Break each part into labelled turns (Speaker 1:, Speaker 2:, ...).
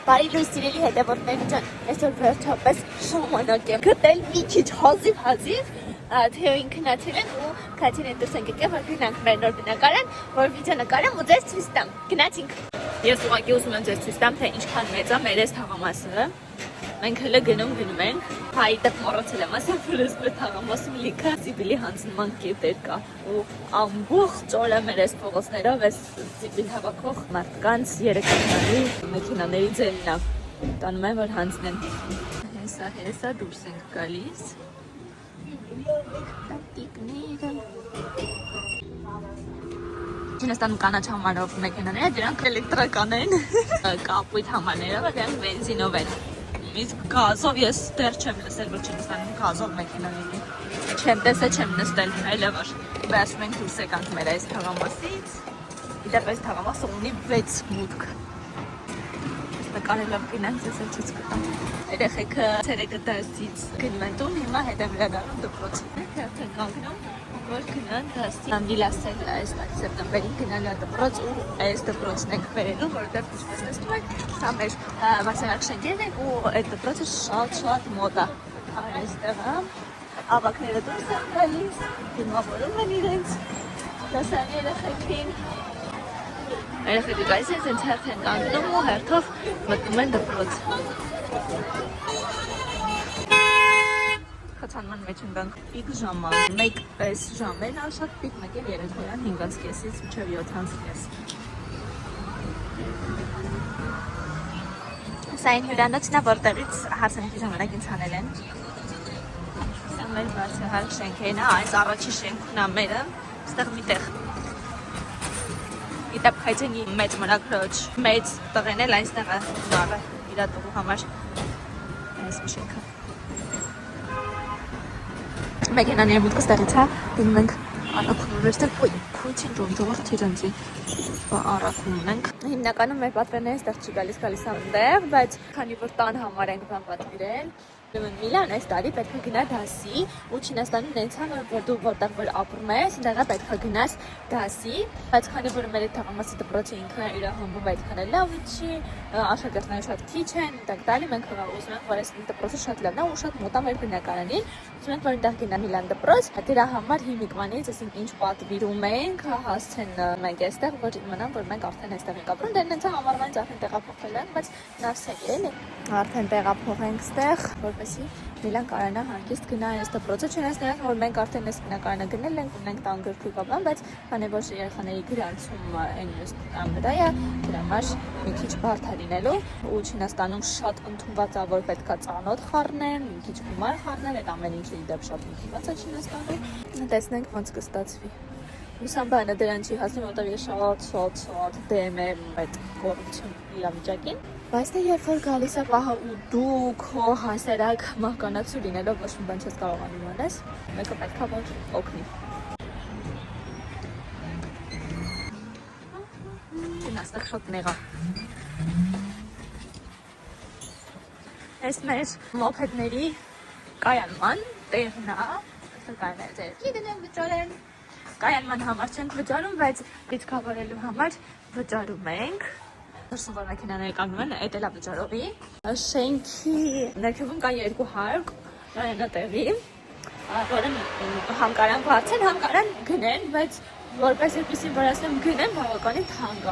Speaker 1: Բարի լույս սիրելի հետևորդներ ջան, այսօր վերջապես ժամանակ եմ գտել մի քիչ հազիվ Թեոին քնացել են ու Քաթին դուրս են եկել, որ գնանք մեր նոր բնակարան, որ վիդեո նկարեմ ու ձեզ ցույց տամ։ Գնացինք։ Ես ուղղակի ուզում եմ ձեզ ցույց տամ, թե ինչքան մեծ է մեր այս թաղամասը։ Մենք հələ գնում ենք։ Հայտը մոռացել եմ ասել, որ այս թաղամասում լիքը Սիբիլի հանձնման կետեր կա։ Ու ամբողջ օրը մեր այս փողոցներով այս Սիբիլ հավաքող մարդկանց երեքանալի մեքենաների ձենն է։ Տանում են, որ հանձնեն։ Հեսա դուրս ենք գալիս։ Տատիկները։ Չինաստանում կանաչ համարով մեքենաները, դրանք էլեկտրական են։ Կապույտ համարները, դրանք բենզինով են։ Իսկ գազով ես դեռ չեմ լսել, որ Չինաստանում գազով մեքենաների։ Չեմ տեսել, չեմ նստել, այլևս վերջում ենք դուրս եկանք մեր այս թաղամասից։ Իդեպ այս թաղամասը ունի 6 մուտք։ Նկարելով գնանք, ես էլ ցույց կտամ։ Երեխեքը ցերեկը դասից գնում են տուն, հիմա հետ եմ վերադառնում դպրոց։ Հերթ են կանգնում, որ գնան դասի։ Ամբիլասել այս սեպտեմբերին գնալ է դպրոց ու այս դպրոցն ենք վերելու, որովհետև ինչպես տեսնում եք, սա մեր վասարակ շենքերն են ու այդ դպրոցը շատ մոտ է։ Այստեղ ավակները դուրս են գալիս, դիմավորում են իրենց դասարանի երեխեքին։ Երեխեքը գալիս են, ինձ հերթ են կանգնում ու հերթով մտնում են դպրոց։ Խցանման մեջ ընկանք պիկ ժամը, մեկ այս ժամերն շատ պիկ մեկ էլ երեկոյան 5:30-ից մինչև 7:30։ Սա այն հյուրանոցն է, որտեղից հարսանիքի ժամանակ ինձ հանել են։ Սա մեր բարձրահարկ շենքերն է, այս առաջի շենքն է մերը, ստեղ միտեղ։ Իդեպ Քայթյանի մեծ մրագրոջ, մեծ տղեն էլ այնստեղ է նավը իրա տղու համար այս շենքը։ Մեքենաների մուտքը ստեղից է, դնում ենք առաքումներ, այստեղ փույթին ժողովուրդ իրենցի առաքումն ենք։ Հիմնականում մեր պատվերները այստեղ չի գալիս այնտեղ, բայց քանի որ տան համար ենք բան պատվիրել, Միլան այս տարի պետք է գնա դասի ու Չինաստանում նենց է, որ դու որտեղ որ ապրում ես, այնտեղ պետք է գնաս դասի, բայց քանի որ մեր այդ թաղամասի դպրոցը ինքը իր համբով այդքան էլ լավ չի, աշակերտները շատ քիչ են, այնտեղ տալի մենք ուզում ենք, որ այս դպրոցը շատ լավն է ու շատ մոտ է մեր բնակարանին, ուզում ենք, որ այնտեղ գնա Միլան դպրոց, դրա համար հիմիկվանից, ասենք ինչ պատվիրում ենք, հասցեն մենք այստեղ, որ իմանան, որ մենք արդեն այստեղ ենք ապրում, դեռ նենց է ամառվանից արդեն տեղափոխվել ենք, բայց նավսեք էլի, արդեն տեղափոխենք այստեղ, որպեսզի Միլան կարողանա հանգիստ գնա այս դպրոցը, չնայած որ մենք արդեն այս բնակարանը գնել ենք, ունենք տան գրքի կապան, բայց քանի որ երեխաների գրանցումը այն տան վրա է, դրա համար մի քիչ բարդ է լինելու ու Չինաստանում շատ ընդունված է, որ պետքա ծանոթ խառնեն, մի քիչ գումար խառնել, այդ ամեն ինչը իդեպ շատ ընդունված է Չինաստանում։ Տեսնենք ոնց կստացվի։ Ուսան բանը դրան չի հասնում, որտեղ ես շատ դեմ եմ այդ կոռուպցիոն իրավիճակին։ Բայց դե երբ որ գալիս է պահը ու դու քո հասարակ մահկանացու լինելով ոչ մի բան չես կարողանում անես, մեկը պետքա որ օգնի։ Չինաստան շատ նեղա։ Այս մեր մոփեդների կայանման տեղն է, կայանները դեմ վճարեն։ Կայանման համար չենք վճարում, բայց դիտկավորելու համար վճարում ենք։ Դրսում որ մեքենաները կանգնում են, այդ էլ է վճարողի։ Շենքի ներքևում կա 2 հարկ, այնտեղի, որը հանգարան բացեն, հանգարան գնեն, բայց որպես այդպեսին որ ասեմ գնեն, բավականին թանկ է։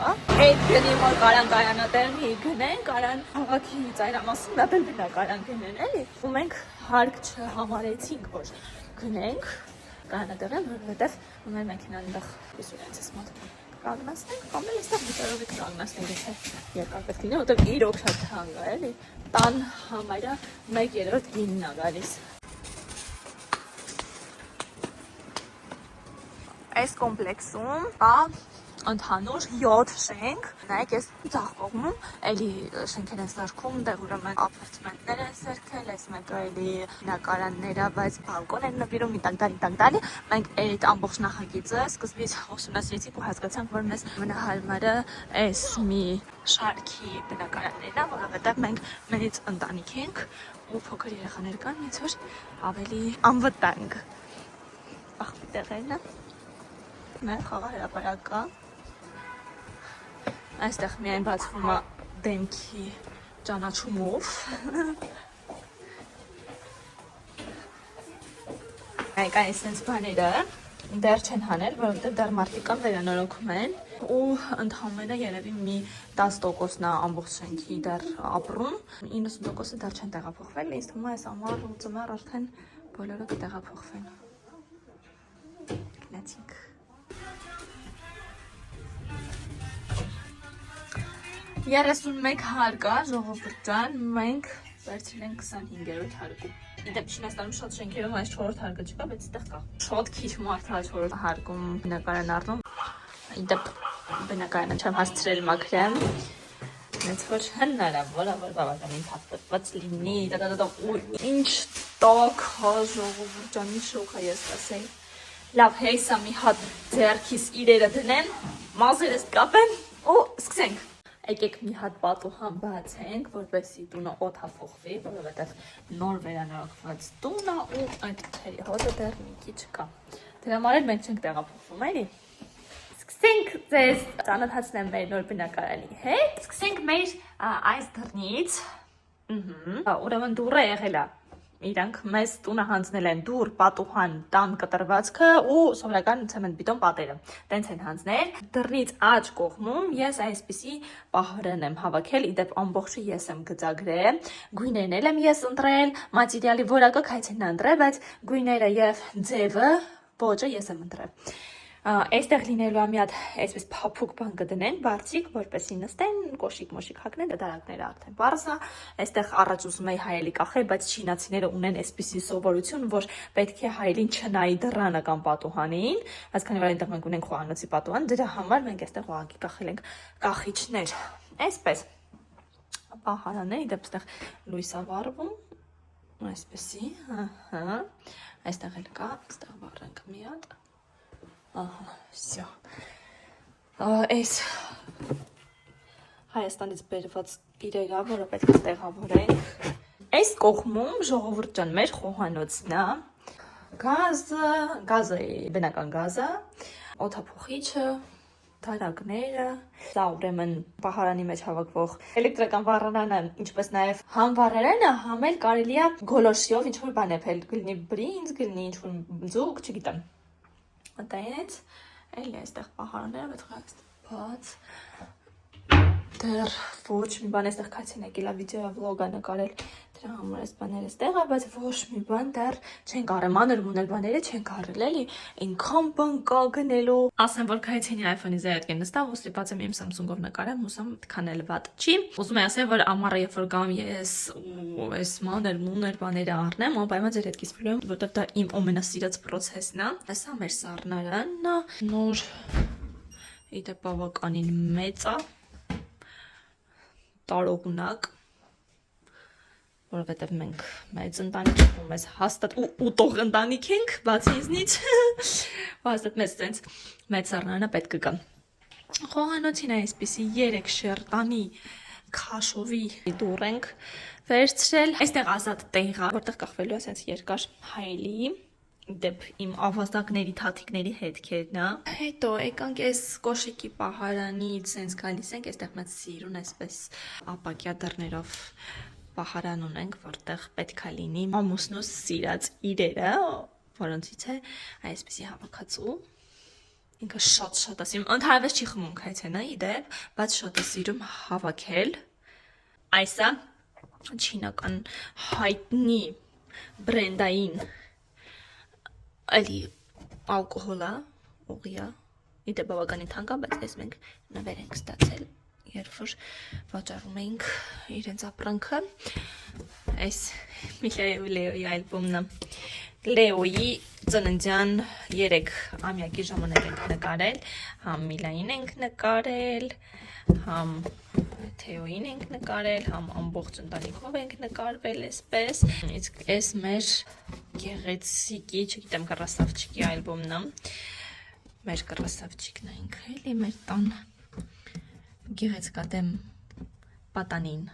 Speaker 1: Այդ գնի որ կարան կայանատեղի գնեն, կարան քաղաքի ծայրամասում ապել բնակարան գնեն, էլի։ Ու մենք հարկ չհամարեցինք, որ գնենք կայանատեղեն, որովհետև մեր մեքենան այնտեղ իսուրենցս մոտ կանգնացնենք, կամ էլ այստեղ վճարովի կանգնացնենք, եթե երկար պետք լինի, որովհետև իրոք շատ թանկ է, էլի։ Տան համարը 1/3 գինն է գալիս։ Այս կոմպլեքսում կա ընդհանուր 7 շենք, նայեք ես ձախ կողմում, էլի շենքեր են սարքում, դեղ ուրեմն ապարտմենտներ են սարքել, այս մեկը էլի բնակարաններ է, բայց բալկոն են նվիրում, տակ-տալի, մենք այդ ամբողջ նախագիծը սկզբից ուսումնասիրեցինք ու հասկացանք, որ մեզ ամենահարմարը այս մի շարքի բնակարաններն է, որովհետև մենք մեծ ընտանիք ենք ու փոքր երեխաներ կան, ինձ որ ավելի անվտանգ աղբի տեղերն է։ Մեր խաղահրապարակ կա։ Այստեղ միայն բացվում է դեմքի ճանաչումով։ Այկան այսենց բաները դեռ չեն հանել, որովհետև դեռ մարդիկան վերանորոգում են ու ընդհանրապես երևի մի 10%-ն է ամբողջ շենքի դեռ ապրում, 90%-ը դեռ չեն տեղափոխվել, ինձ թվում է այս ամառ ու ձմեռ արդեն բոլորը կտեղափոխվեն։ Գնացինք։ Երեսունմեկ հարկա, ժողովուրդ ջան, մենք վերցրել ենք 25-րդ հարկում։ Իդեպ Չինաստանում շատ շենքերում այս 4-րդ հարկը չկա, բայց այդտեղ կա։ Շատ քիչ մարդ է 4-րդ հարկում բնակարան առնում։ Իդեպ բնակարանը չեմ հասցրել մաքրեմ։ Հենց որ հնարավոր է, որ բավականին փաթաթված լինի։ Ինչ տաք հա ժողովուրդ ջան, ինչ շոկ է ես ասեի։ Լավ, հեյսա մի հատ ձեռքիս իրերը դնեն, մազերս կապեն ու սկսենք։ Եկեք մի հատ պատուհան բացենք, որպեսզի տունը օդափոխվի, որովհետև նոր վերանորոգված տուն է ու այդ թերի հոտը դեռ մի քիչ կա։ Դրա համար էլ մենք չենք տեղափոխվում, էլի։ Սկսենք ձեզ ծանոթացնեմ մեր նոր բնակարանի հետ։ Սկսենք մեր այս դռնից։ Ուրեմն դուռը եղել է։ Իրանք մեզ տունը հանձնել են դուռ, պատուհան, տան կտրվածքը ու սովորական ցեմենտ-բետոն պատերը։ Տենց են հանձնել։ Դռնից աջ կողմում ես այսպիսի պահարան եմ հավաքել, իդեպ ամբողջը ես եմ գծագրել, գույներն էլ եմ ես ընտրել, մատերիալի որակը քայցեն ընտրել, բայց գույները եւ ձևը ոճը ես եմ ընտրել։ Այստեղ լինելու է մի հատ այսպես փափուկ բան կդնենք, բարձիկ, որպեսզի նստեն, կոշիկ-մոշիկ հագնեն, դարակները արդեն բարձ է։ Այստեղ առաջ ուզում էի հայելի կախել, բայց չինացիները ունեն այսպիսի սովորություն, որ պետք է հայելին չնայի դռանը կամ պատուհանին, բայց քանի որ այնտեղ մենք ունենք խոհանոցի պատուհան, դրա համար մենք այստեղ ուղղակի կախել ենք կախիչներ։ Այսպես պահարանն է, իդեպ այստեղ լույս է վառվում, այսպեսի, այստեղ էլ կա, այստեղ վառենք մի հատ։ Ահա, всё։ Այս Հայաստանից բերված իրերա, որը պետք է տեղավորենք։ Այս կողմում ժողովուրդ ջան մեր խոհանոցն է։ Գազը, բնական գազը, օդափոխիչը, դարակները, սա ուրեմն պահարանի մեջ հավաքվող էլեկտրական վառարանը, ինչպես նաև համ վառարանը, համ էլ կարելի է գոլորշիով ինչ-որ բան էփել, գլնի բրինձ, գլնի ինչ-որ ձուկ, չգիտեմ։ Այդպես, էլի այստեղ պահարանները պետք է բաց։ Դեռ ոչ մի բան այստեղ քացին եկել է վիդեո վլոգ նկարել, դրա համար այս բաները այստեղ է, բայց ոչ մի բան դեռ չենք արել, մանր բաները չենք արել, էլի, այնքան բան կա գնելու։ Ասեմ, որ քայցենի iPhone-ի զայդ նստավ, ու ստիպած եմ իմ Samsung-ով նկարեմ, հուսամ այդքան էլ վատ չի։ Ուզում եմ ասել, որ ամառը երբ որ գամ ես ու այս մանր բաները առնեմ, անպայման ձեր հետ կիսվելու եմ, որովհետև դա իմ ամենասիրած process-ն է։ Սա մեր սառնարանն է, նոր իդեպ բավականին մեծ է, տարողունակ, որովհետև մենք մեծ ընտանիք ենք, մեզ հաստատ ուտող ընտանիք ենք, բացի ինձնից, հաստատ մեզ տենց մեծ սառնարանը պետք կգա։ Խոհանոցին այսպիսի 3 շերտանի քաշովի դուռ ենք վերցրել։ Այստեղ ազատ տեղ է, որտեղ կախվելու է ասենց երկար հայելի, դեպ իմ ավազակների թաթիկների հետքերն է։ Հետո եկանք այս կոշիկի պահարանից սենց գալիս ենք, այստեղ մեծ սիրուն այսպես ապակյա դռներով պահարան ունենք, որտեղ պետքա լինի ամուսնուս սիրած իրերը, որոնցից է այսպեսի հավաքածու։ Ինքը շատ ասիմ, ընդհանրապես չի խմում քայցենը իդեպ, բայց շատ է սիրում հավաքել։ Այսա չինական հայտնի բրենդային էլի ալկոհոլ է, ուղիա, իդե բավականին թանկ է, բայց այս մենք նվեր ենք ստացել, երբ որ վաճառում էինք իրենց ապրանքը։ Այս Լեոյի ալբոմն է։ Լեոյի ծննդյան 3 ամյակի ժամանակ ենք նկարել, համ Միլային ենք նկարել, համ Թեոյին ենք նկարել, համ ամբողջ ընտանիքով ենք նկարվել այսպես։ Իսկ այս մեր գեղեցիկի, չգիտեմ, կռասավչիկի ալբոմն է։ Մեր կռասավչիկն է ինքը, էլի մեր տան գեղեցկադեմ պատանին։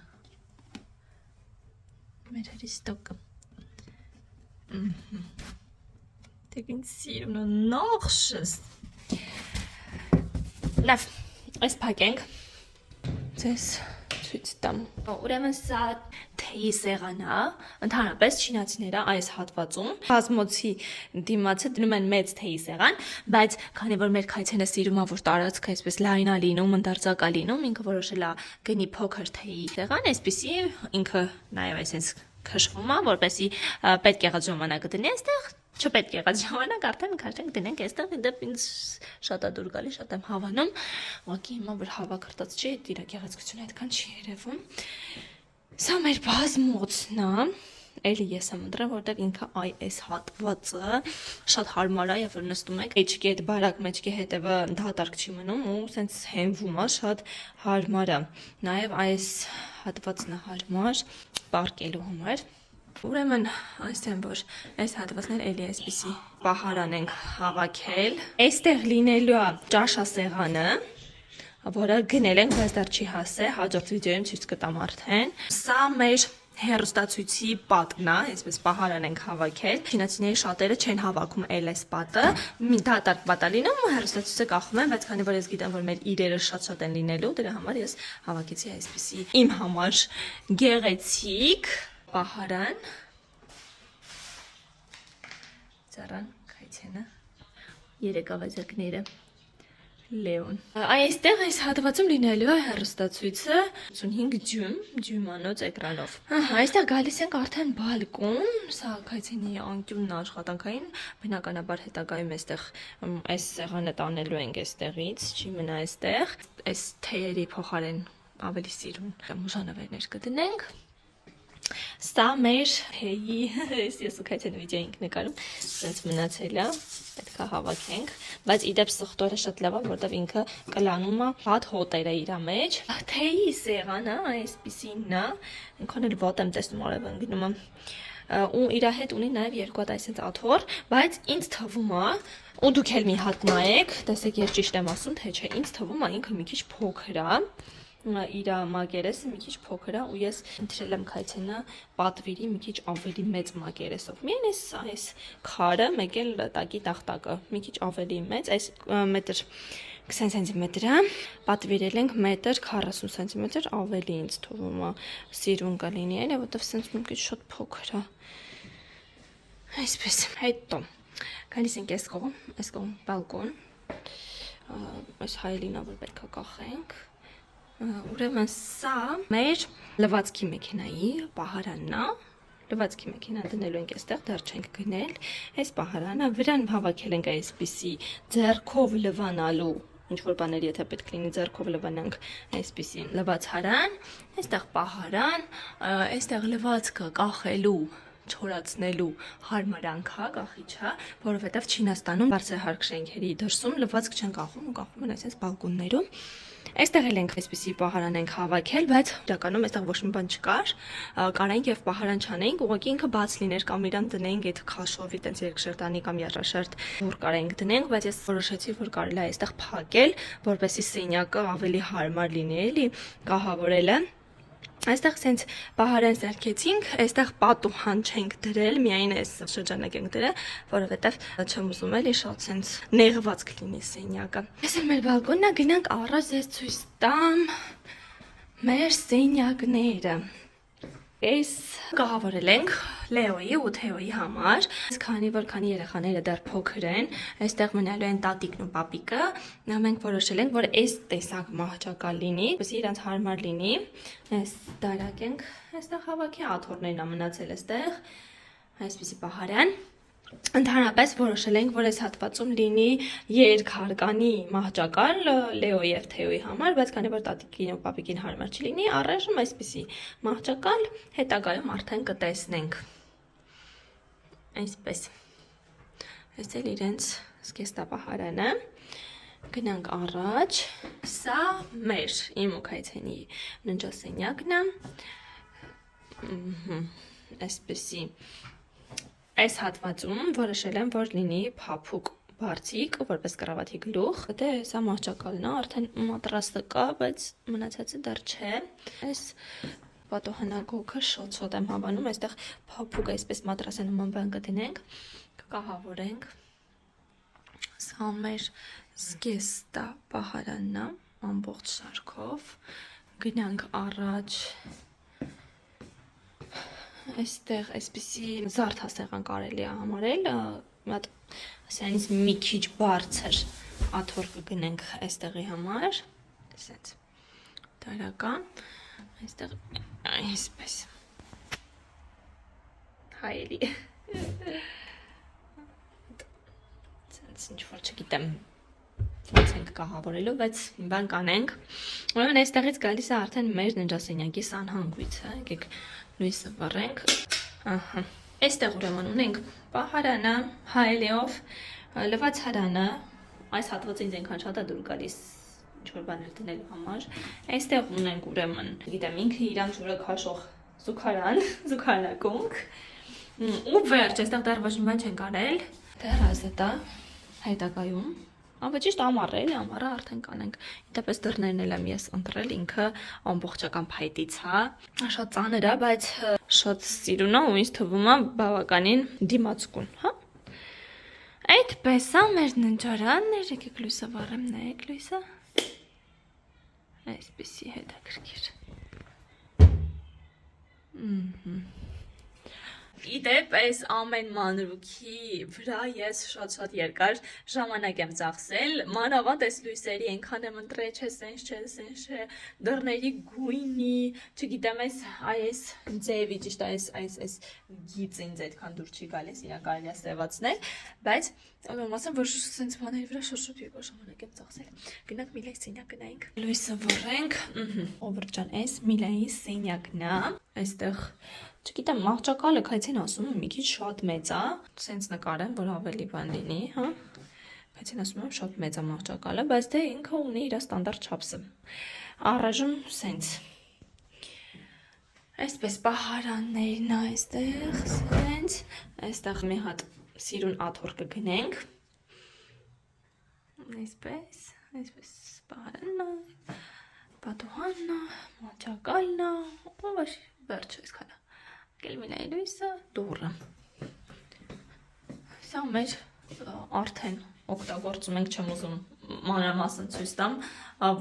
Speaker 1: Մեր հրիստոկը։ Տեգին սիրուն ու նողշս։ Լավ, այս պակ ենք, ձեզ ցույց տամ։ Ուրեմն սա թեյի սեղանն է, ընդհանրապես չինացիները այս հատվածում բազմոցի դիմացը դնում են մեծ թեյի սեղան, բայց քանի որ մեր քայցենը սիրում է որ տարածքը այսպես լայն է լինում, ընդարձակ է լինում, ինքը որոշել է գնի փոքր թեյի սեղան, այսպեսի ինքը նաև այսպես քշվում է, որպեսզի պետք եղած ժամանակը դնի այստեղ, չպետք եղած ժամանակ արդեն քաշենք դնենք այստեղ, դեպ ինձ շատ է դուր գալի, շատ եմ հավանում, ուղղակի հիմա որ հավա կրտած չի, իր գեղեցկությունը այդքան չի երևում։ Սա մեր բազմոցն է, էլի ես եմ ընտրել, որտեղ ինքը այս հատվածը շատ հարմար է, երբ որ նստում եք, մեջքի հետ բարակ, մեջքի հետևը դատարկ չի մնում ու սենց հենվում է, շատ հարմար է։ Նաև այս հատվածն է հարմար պարկելու համար։ Ուրեմն ասեմ, որ այս հատվածներ էլի այսպիսի պահարան ենք հավաքել։ Այստեղ լինելու է ճաշասեղանը, որը գնել ենք, բայց դեռ չի հասել, հաջորդ վիդեոյում ցույց կտամ արդեն։ Սա մեր հեռուստացույցի պատն է, այսպես պահարան ենք հավաքել։ Չինացիների շատերը չեն հավաքում այս պատը, մի դատարկ պատ է լինում ու հեռուստացույցը կախում են, բայց քանի որ ես գիտեմ, որ մեր իրերը շատ են լինելու, դրա համար ես հավաքեցի այսպիսի իմ համար գեղեցիկ պահարան։ Ծառան քայցենը երեկավազերկները Լեոն։ Այստեղ այս հատվածում լինելու է հեռուստացույցը 85 դյույմանոց էկրանով։ Այստեղ գալիս ենք արդեն բալկոն, սա քայցենի անկյունն աշխատանքային, բնականաբար հետագայում այստեղ այս սեղանը տանելու ենք այստեղից, չի մնա այստեղ, այս թեյերի փոխարեն ավելի սիրուն մուժանավերներ կդնենք։ Սա մեր թեյի, ես ու քայցենը վիդեո ենք նկարում, սենց մնացել է, պետք է հավաքենք, բայց իդեպ սխտորը շատ լավ է, որտեղ ինքը կլանում է հատ հոտերը իր մեջ։ Թեյի սեղանը այսպիսին է, ինքան էլ վատ եմ տեսնում արևը ընկնում է, ու իր հետ ունի նաև երկու հատ այսպես աթոռ, բայց ինձ թվում է, ու դուք էլ մի հատ նայեք, տեսեք ես ճիշտ եմ ասում, թե չէ, ինձ թվում է ինքը մի քիչ փոքր է։ Իր մակերեսը մի քիչ փոքր է ու ես ընտրել եմ քայցենը պատվիրի մի քիչ ավելի մեծ մակերեսով։ Միայն այս քարը, մեկ էլ տակի տախտակը մի քիչ ավելի մեծ, այս մետր 20 սենտիմետր է, պատվիրել ենք մետր 40 սենտիմետր ավելի ինձ թվում է սիրուն կլինի, այլ որտեվ սենց մի քիչ շատ փոքր է։ Այսպես, հետո գալիս ենք այս կողմ բալկոն, այս հայելինը որ պետք է կախենք։ Ուրեմն սա մեր լվացքի մեքենայի պահարանն է, լվացքի մեքենան դնելու ենք այստեղ, դեռ չենք գնել, այս պահարանը, վրան հավաքել ենք այսպիսի ձեռքով լվանալու, ինչ-որ բաներ եթե պետք լինի ձեռքով լվանանք այսպիսի լվացարան, այստեղ պահարան, այստեղ լվացքը կախելու չորացնելու հարմարանքա կախիչա, որովհետև Չինաստանում բարձրահարկ շենքերի դրսում լվացք չեն կախում ու կախում են այսպես բալկոններում։ Այստեղ էլ ենք այսպեսի պահարան ենք հավաքել, բայց իրականում այստեղ ոչ մի բան չկար, կարանք եւ պահարան չանենք, ուղղակի ինքը բաց լիներ կամ իրան դնենք այդ քաշովի տենց երկշերտանի կամ երաշերտ որ կարենք դնենք, բայց ես որոշեցի, որ կարելի է այստեղ փակել, որպեսզի սենյակը ավելի հարմար լինի, էլի կահավորելը։ Այստեղ սենց պահարան սարքեցինք, այստեղ պատուհան չենք դրել, միայն այս շրջանակ ենք դրել, որովհետև չեմ ուզում էլի շատ սենց նեղված կլինի սենյակը։ Այս էլ մեր բալկոնն է, գնանք առաջ ես ցույց տամ մեր սենյակները։ Այս կահավորել ենք Լեոյի ու Թեոյի համար, քանի երեխաները դեռ փոքր են, այստեղ մնալու են տատիկն ու պապիկը, մենք որոշել ենք, որ այս տեսակ մահճակալ լինի, որպեսզի իրանց հարմար լինի, այս դարակ ենք, այստեղ հավաքի աթոռներն է մնացել այստեղ, այսպիսի պահարան։ Ընդհանրապես որոշել ենք, որ այս հատվածում լինի երկհարկանի մահճակալ Լեոյի եւ Թեոյի համար, բայց քանի որ տատիկին ու պապիկին հարմար չի լինի, առայժմ այսպիսի մահճակալ հետագայում արդեն կտեսնենք։ Այսպես։ Այս էլ իրենց սկեստապահարանը։ Գնանք առաջ։ Սա մեր իմ ու Քայցենի ննջասենյակն է։ Այսպեսի այս հատվածում որոշել եմ, որ լինի փափուկ բարձիկ, որպես կրավաթի գլուխ։ Դե սա մահճակալն է, արդեն մատրասը կա, բայց մնացածը դեռ չէ։ Այս պատոհանագոգը շոտ եմ հավանում, այստեղ փափուկ այսպես մատրասը նման բան կդնենք, կկահավորենք։ Սա մեր զգեստա պահարանն է, ամբողջ շարքով։ Գնանք առաջ այստեղ այսպեսի զարդ հաստեղան կարելի է համարել մատ ասենից մի քիչ բարձր աթոռ կգնենք այստեղի համար ասենց տարական այստեղ այսպես հայելի ասենց ինչ որ չգիտեմ ոնց ենք կահավորելու, բայց մի բան կանենք։ Ուրեմն այստեղից գալիս է արդեն մեր ննջասենյակի սանհանգույցը։ Եկեք լույսը վառենք։ Ահա։ Այստեղ ուրեմն ունենք պահարանը, հայելիով, լվաց հարանը, այս հատվածը ինձ այնքան շատ է դուր գալիս ինչ-որ բաներ դնելու համար։ Այստեղ ունենք ուրեմն, գիտեմ, ինքը իրան ջուրը քաշող զուգարան, զուգարանակունք։ Ու վերջ, այստեղ դեռ ոչ մի բան չենք արել։ Տերազը դա հետագայում Աբա ճիշտ ամառը էլի, ամառը արդեն կանենք։ Դեպս դռներն էլ եմ ես ընտրել, ինքը ամբողջական փայտից, հա։ Շատ ծանր է, բայց շատ սիրուն է ու ինձ թվում է բավականին դիմացկուն, հա։ Այդպես է մեր ննջարանն, եկեք լույսը վառեմ, նայեք լույսը։ Այսպեսի հետաքրքիր։ Իդեպ այս ամեն մանրուքի վրա ես շատ երկար ժամանակ եմ ծախսել, մանավանդ այս լույսերի այնքան եմ ընտրել, չէ, սենց չէ, դռների գույնի, չգիտեմ, այս ձևի, ճիշտ այս գիծը ինձ այդքան դուր չի գալիս, իրան կարելի է սևացնել, բայց ասեմ, որ սենց բաների վրա շատ երկար ժամանակ եմ ծախսել։ Գնանք Միլայի սենյակ գնայինք։ Լույսը վառենք, Օվեր ջան, այս Միլայի սենյակն է, այստեղ Չգիտեմ, մահճակալը քայցին ասում եմ մի քիչ շատ մեծ է, սենց նկարեմ, որ ավելի բան լինի, հա։ Քայցին ասում եմ շատ մեծ է մահճակալը, բայց դե ինքը ունի իր ստանդարտ չափսը։ Առայժմ սենց։ Այսպես պահարաններն է այստեղ, սենց, այստեղ մի հատ սիրուն աթոռ կգնենք։ Այսպես պահարանն է, պատուհանն է, մահճակալն է, ու վերջ այսքան է։ Կելմինայի լույսը, դուռը։ Սա մեր արդեն օգտագործում ենք, չեմ ուզում մանրամասն ցույց տամ,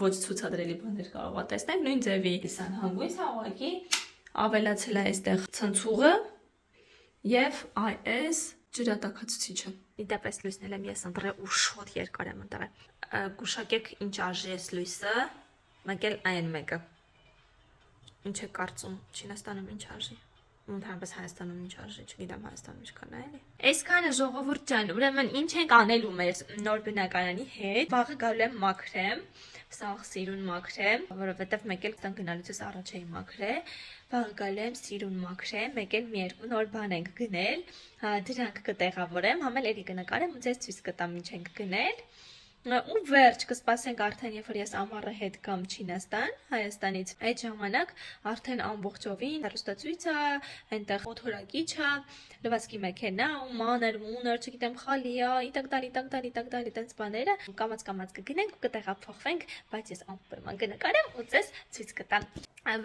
Speaker 1: ոչ ցուցադրելի բաներ կարող ա տեսնել, նույն ձևի սանհանգույցը ուղղակի ավելացել է այստեղ ցնցուղը եւ այս ջրատաքացուցիչը։ Իդեպ լույսն եմ ես ընտրել ու շատ երկար եմ ընտրել։ Գուշակեք ինչ արժի այս լույսը, մեկ էլ այն մեկը։ Ինչ է կարծում, Չինաստանում ինչ արժի։ Ընդհանրապես Հայաստանում ինչ արժի, չգիտեմ Հայաստանում ինչքան է էլի։ Այսքանը ժողովուրդ ջան, ուրեմն ինչ ենք անելու մեր նոր բնակարանի հետ։ Վաղը գալու եմ մաքրեմ, սաղ սիրուն մաքրեմ, որովհետև մեկ էլ տան գնալուց առաջ էի մաքրել։ Վաղը գալու եմ սիրուն մաքրեմ, մեկ էլ մի երկու նոր բան ենք գնել, դրանք կտեղավորեմ, համ էլ էլի կնկարեմ ու ձեզ ցույց կտամ ինչ ենք գնել։ Ու վերջ կսպասենք արդեն երբ որ ես ամառը հետ կամ Չինաստան, Հայաստանից այդ ժամանակ արդեն ամբողջովին հեռուստացույցը, այնտեղ օթորակիչը, լվացքի մեքենա ու մանր, չգիտեմ, խալիա, իտակ դալի, տենց բաները կամաց կգնենք ու կտեղափոխվենք, բայց ես անպայման կնկարեմ ու ձեզ ցույց կտամ։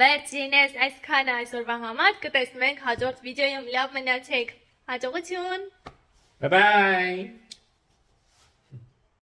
Speaker 1: Վերջինս այսքանը այսօրվա համար, կտեսնենք հաջորդ վիդեոյում, լավ մնացեք, հաջողություն։
Speaker 2: Bye bye.